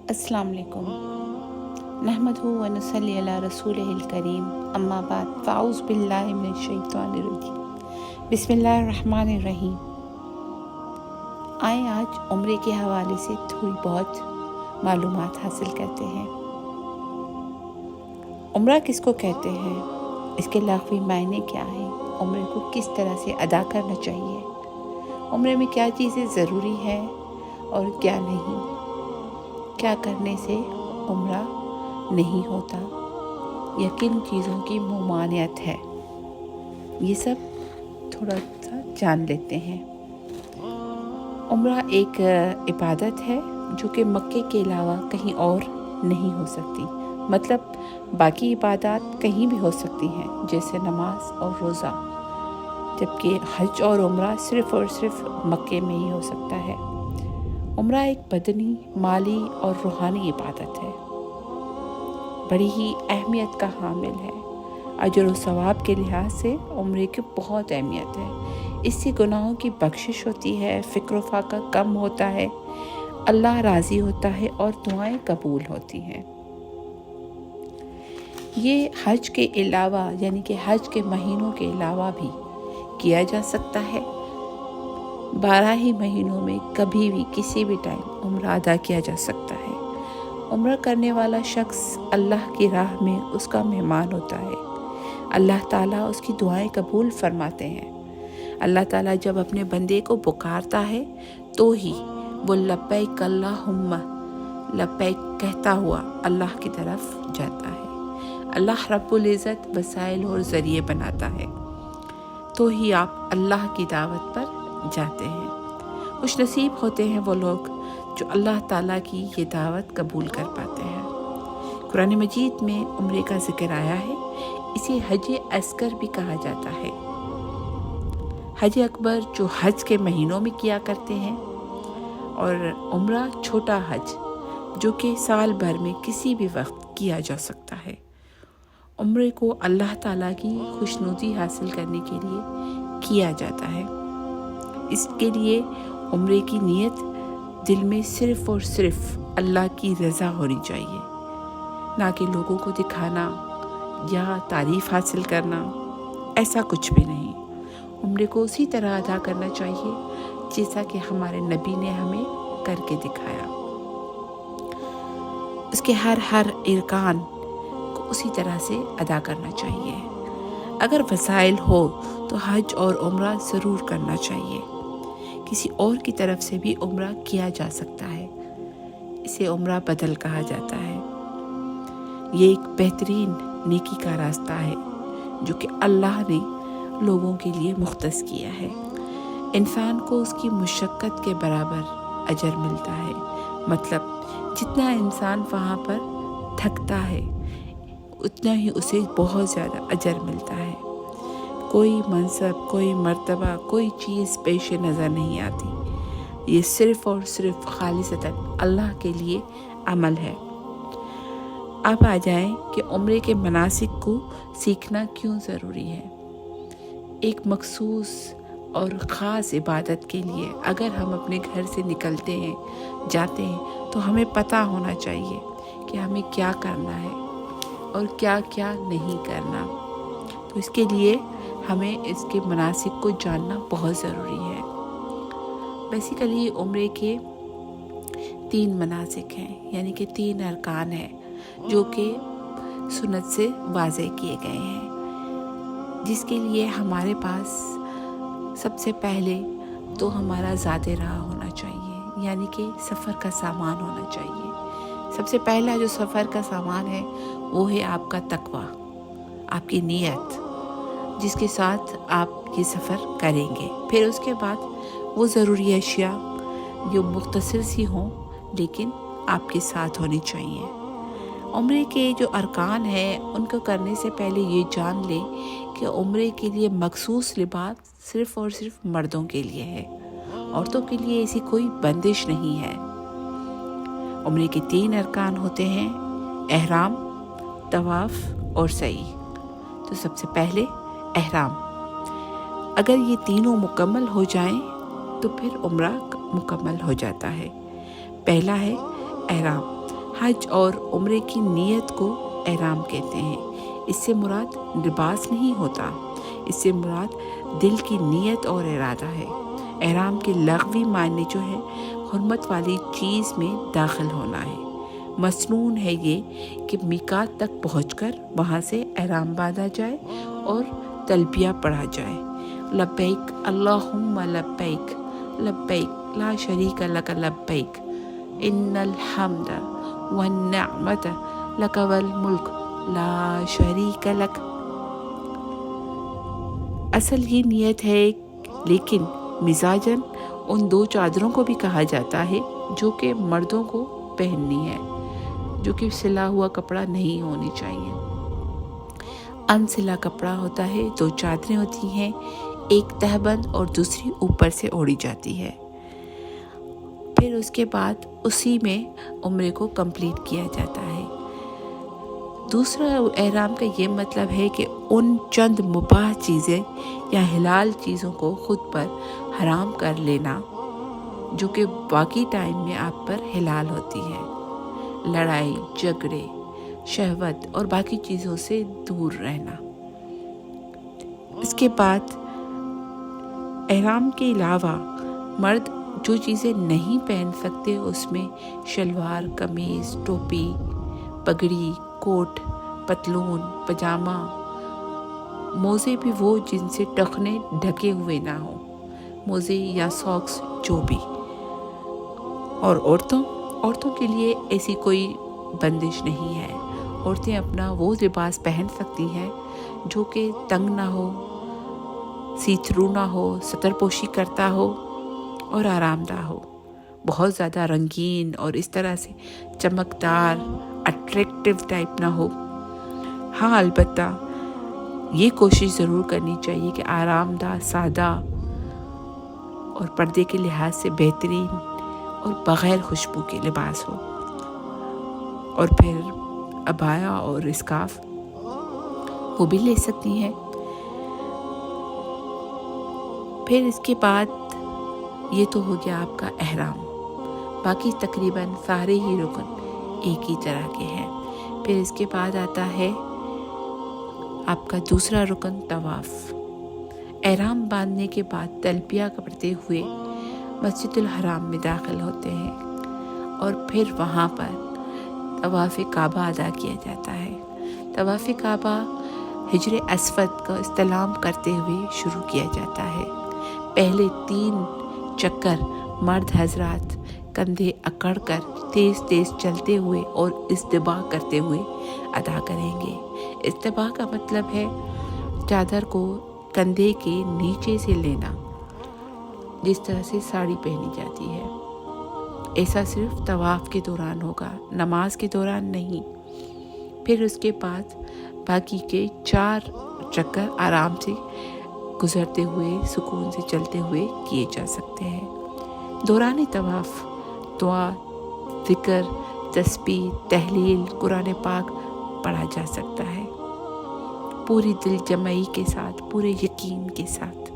अस्सलाम वालेकुम। नहमदहु व नसल्ली अला रसूलिहिल करीम, अम्मा बाद, फ़ाऊज़ु बिल्लाहि मिनश शैतानिर रजीम, बिस्मिल्लाहिर रहमानिर रहीम। आए आज उम्रे के हवाले से थोड़ी बहुत मालूमात हासिल करते हैं। उम्रा किसको कहते हैं, इसके लाखवी मायने क्या हैं, उम्रे को किस तरह से अदा करना चाहिए, उम्रे में क्या चीज़ें ज़रूरी हैं और क्या नहीं, क्या करने से उम्रा नहीं होता या किन चीज़ों की ममानियत है, ये सब थोड़ा सा जान लेते हैं। उम्रा एक इबादत है जो कि मक्के के अलावा कहीं और नहीं हो सकती। मतलब बाकी इबादत कहीं भी हो सकती हैं, जैसे नमाज और रोज़ा, जबकि हज और उम्रा सिर्फ़ और सिर्फ मक्के में ही हो सकता है। उम्रा एक बदनी, माली और रूहानी इबादत है, बड़ी ही अहमियत का हामिल है। अजर व सवाब के लिहाज से उम्रे की बहुत अहमियत है। इससे गुनाहों की बख्शिश होती है, फ़िक्र फाका कम होता है, अल्लाह राज़ी होता है और दुआएं कबूल होती हैं। ये हज के अलावा यानी कि हज के महीनों के अलावा भी किया जा सकता है। 12 ही महीनों में कभी भी किसी भी टाइम उम्रा अदा किया जा सकता है। उम्रा करने वाला शख्स अल्लाह की राह में उसका मेहमान होता है। अल्लाह ताला उसकी दुआएं कबूल फरमाते हैं। अल्लाह ताला जब अपने बंदे को पुकारता है तो ही वो लब्बैक अल्लाहुम्मा लब्बैक कहता हुआ अल्लाह की तरफ जाता है। अल्लाह रब्बुल इज़्ज़त वसाइल और ज़रिए बनाता है, तो ही आप अल्लाह की दावत पर जाते हैं। खुश नसीब होते हैं वो लोग जो अल्लाह ताला की ये दावत कबूल कर पाते हैं। कुरान मजीद में उम्रे का जिक्र आया है। इसे हज अस्कर भी कहा जाता है। हज अकबर जो हज के महीनों में किया करते हैं, और उम्रा छोटा हज जो कि साल भर में किसी भी वक्त किया जा सकता है। उम्रे को अल्लाह ताला की खुशनुदी हासिल करने के लिए किया जाता है। इसके लिए उम्रे की नीयत दिल में सिर्फ़ और सिर्फ अल्लाह की रज़ा होनी चाहिए, ना कि लोगों को दिखाना या तारीफ़ हासिल करना, ऐसा कुछ भी नहीं। उम्रे को उसी तरह अदा करना चाहिए जैसा कि हमारे नबी ने हमें करके दिखाया। उसके हर इरकान को उसी तरह से अदा करना चाहिए। अगर वसाइल हो तो हज और उम्रा ज़रूर करना चाहिए। किसी और की तरफ से भी उम्रा किया जा सकता है। इसे उम्रा बदल कहा जाता है। ये एक बेहतरीन नेकी का रास्ता है जो कि अल्लाह ने लोगों के लिए मुख्तस किया है। इंसान को उसकी मुशक्क़त के बराबर अजर मिलता है। मतलब जितना इंसान वहाँ पर थकता है उतना ही उसे बहुत ज़्यादा अजर मिलता है। कोई मनसब, कोई मर्तबा, कोई चीज़ पेश नज़र नहीं आती। ये सिर्फ़ और सिर्फ खालिसतन अल्लाह के लिए अमल है। अब आ जाएं कि उम्रे के मनासिक को सीखना क्यों ज़रूरी है। एक मखसूस और ख़ास इबादत के लिए अगर हम अपने घर से निकलते हैं, जाते हैं, तो हमें पता होना चाहिए कि हमें क्या करना है और क्या क्या नहीं करना। तो इसके लिए हमें इसके मनासिक को जानना बहुत ज़रूरी है। बेसिकली उम्रे के 3 मनासिक हैं, यानी कि 3 अरकान हैं जो कि सुन्नत से वाज़े किए गए हैं, जिसके लिए हमारे पास सबसे पहले तो हमारा ज़ाते राह होना चाहिए, यानी कि सफ़र का सामान होना चाहिए। सबसे पहला जो सफ़र का सामान है वो है आपका तकवा, आपकी नीयत, जिसके साथ आप ये सफ़र करेंगे। फिर उसके बाद वो ज़रूरी अशिया जो मुख्तसर सी हों लेकिन आपके साथ होनी चाहिए। उम्रे के जो अरकान हैं उनको करने से पहले ये जान लें कि उम्रे के लिए मखसूस लिबास सिर्फ़ और सिर्फ मर्दों के लिए है, औरतों के लिए ऐसी कोई बंदिश नहीं है। उम्रे के 3 अरकान होते हैं, एहराम, तवाफ़ और सई। तो सबसे पहले एहराम। अगर ये तीनों मुकम्मल हो जाएं तो फिर उम्रा मुकम्मल हो जाता है। पहला है एहराम। حج اور عمرے کی نیت کو احرام کہتے ہیں۔ اس سے مراد لباس نہیں ہوتا، اس سے مراد دل کی نیت اور ارادہ ہے۔ احرام کے لغوی معنی جو ہے حرمت والی چیز میں داخل ہونا ہے۔ مسنون ہے یہ کہ میقات تک پہنچ کر وہاں سے احرام باندھا جائے اور تلبیہ پڑھا جائے، لبیک اللہم لبیک لبیک لا شریک لک لبیک ان الحمد والنعمت لک والملک لا شریک لک۔ اصل یہ نیت ہے، لیکن مزاجن ان دو چادروں کو بھی کہا جاتا ہے جو کہ مردوں کو پہننی ہے، جو کہ سلا ہوا کپڑا نہیں ہونی چاہیے۔ انسلا کپڑا ہوتا ہے، دو چادریں ہوتی ہیں، ایک تہبند اور دوسری اوپر سے اوڑھی جاتی ہے۔ پھر اس کے بعد اسی میں عمرے کو کمپلیٹ کیا جاتا ہے۔ دوسرا احرام کا یہ مطلب ہے کہ ان چند مباح چیزیں یا حلال چیزوں کو خود پر حرام کر لینا جو کہ باقی ٹائم میں آپ پر حلال ہوتی ہے۔ لڑائی جھگڑے، شہوت اور باقی چیزوں سے دور رہنا۔ اس کے بعد احرام کے علاوہ مرد جو چیزیں نہیں پہن سکتے اس میں شلوار، قمیض، ٹوپی، پگڑی، کوٹ، پتلون، پجامہ، موزے بھی وہ جن سے ٹخنے ڈھکے ہوئے نہ ہوں، موزے یا ساکس جو بھی۔ اور عورتوں کے لیے ایسی کوئی بندش نہیں ہے۔ عورتیں اپنا وہ لباس پہن سکتی ہیں جو کہ تنگ نہ ہو، سی تھرو نہ ہو، ستر پوشی کرتا ہو اور آرام دہ ہو، بہت زیادہ رنگین اور اس طرح سے چمکدار اٹریکٹیو ٹائپ نہ ہو۔ ہاں، البتہ یہ کوشش ضرور کرنی چاہیے کہ آرام دہ، سادہ اور پردے کے لحاظ سے بہترین اور بغیر خوشبو کے لباس ہو۔ اور پھر عبایا اور اسکارف وہ بھی لے سکتی ہیں۔ پھر اس کے بعد یہ تو ہو گیا آپ کا احرام، باقی تقریباً سارے ہی رکن ایک ہی طرح کے ہیں۔ پھر اس کے بعد آتا ہے آپ کا دوسرا رکن طواف۔ احرام باندھنے کے بعد تلبیہ کرتے ہوئے مسجد الحرام میں داخل ہوتے ہیں اور پھر وہاں پر طواف کعبہ ادا کیا جاتا ہے۔ طواف کعبہ حجر اسود کا استلام کرتے ہوئے شروع کیا جاتا ہے۔ پہلے 3 چکر مرد حضرات کندھے اکڑ کر تیز تیز چلتے ہوئے اور استباح کرتے ہوئے ادا کریں گے۔ استباح کا مطلب ہے چادر کو کندھے کے نیچے سے لینا، جس طرح سے ساڑی پہنی جاتی ہے۔ ایسا صرف طواف کے دوران ہوگا، نماز کے دوران نہیں۔ پھر اس کے بعد باقی کے 4 چکر آرام سے گزرتے ہوئے، سکون سے چلتے ہوئے کیے جا سکتے ہیں۔ دوران طواف دعا، ذکر، تسبیح، تحلیل، قرآن پاک پڑھا جا سکتا ہے، پوری دل جمعی کے ساتھ، پورے یقین کے ساتھ۔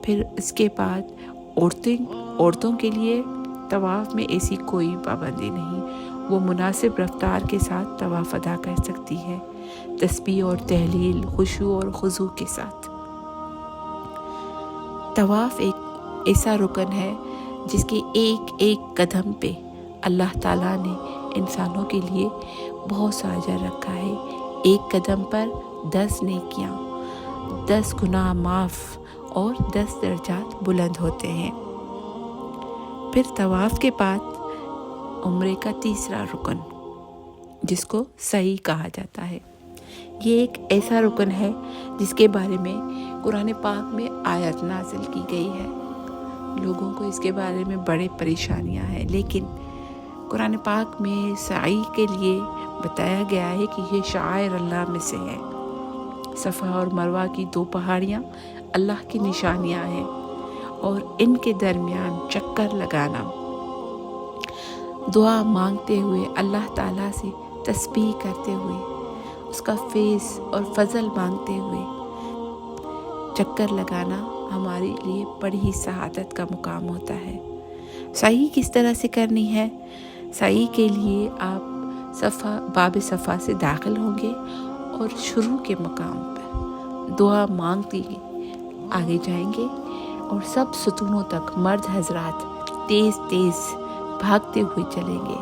پھر اس کے بعد عورتوں کے لیے طواف میں ایسی کوئی پابندی نہیں، وہ مناسب رفتار کے ساتھ طواف ادا کر سکتی ہے، تسبیح اور تحلیل، خشوع اور خضوع کے ساتھ۔ طواف ایک ایسا رکن ہے جس کے ایک ایک قدم پہ اللہ تعالیٰ نے انسانوں کے لیے بہت سا اجر رکھا ہے۔ ایک قدم پر 10 نیکیاں، 10 گناہ معاف اور 10 درجات بلند ہوتے ہیں۔ پھر طواف کے بعد عمرے کا تیسرا رکن جس کو سعی کہا جاتا ہے، یہ ایک ایسا رکن ہے جس کے بارے میں قرآن پاک میں آیت نازل کی گئی ہے۔ لوگوں کو اس کے بارے میں بڑے پریشانیاں ہیں، لیکن قرآن پاک میں سعی کے لیے بتایا گیا ہے کہ یہ شعائر اللہ میں سے ہے۔ صفا اور مروہ کی 2 پہاڑیاں اللہ کی نشانیاں ہیں اور ان کے درمیان چکر لگانا، دعا مانگتے ہوئے، اللہ تعالیٰ سے تسبیح کرتے ہوئے، اس کا فیض اور فضل مانگتے ہوئے چکر لگانا ہمارے لیے بڑی ہی سعادت کا مقام ہوتا ہے۔ سعی کس طرح سے کرنی ہے؟ सई के लिए आप बाब सफ़ा से दाखिल होंगे और शुरू के मकाम पर दुआ मांगते आगे जाएंगे और सब सुतूनों तक मर्द हजरात तेज़ तेज़ भागते हुए चलेंगे,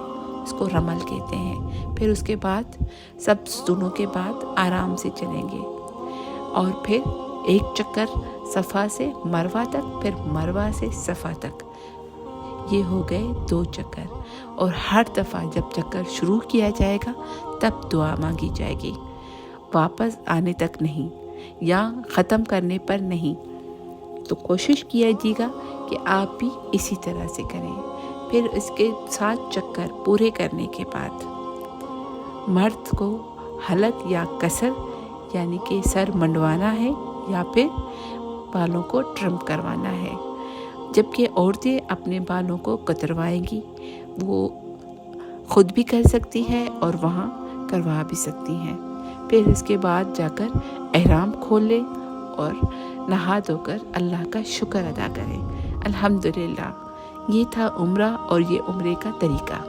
उसको रमल कहते हैं। फिर उसके बाद सब सुतूनों के बाद आराम से चलेंगे और फिर एक चक्कर सफ़ा से मरवा तक, फिर मरवा से सफ़ा तक, ये हो गए 2 चक्कर। और हर दफ़ा जब चक्कर शुरू किया जाएगा तब दुआ मांगी जाएगी, वापस आने तक नहीं या ख़त्म करने पर नहीं। तो कोशिश कीजिएगा कि आप भी इसी तरह से करें। फिर इसके 7 चक्कर पूरे करने के बाद मर्द को हलक या कसर यानी कि सर मंडवाना है या फिर बालों को ट्रिम करवाना है, जबकि औरतें अपने बालों को कतरवाएंगी। वो खुद भी कर सकती है और वहाँ करवा भी सकती हैं। फिर इसके बाद जाकर एहराम खोल लें और नहा धोकर अल्लाह का शुक्र अदा करें। अल्हम्दुलिल्लाह, ये था उम्रा और ये उम्रे का तरीका।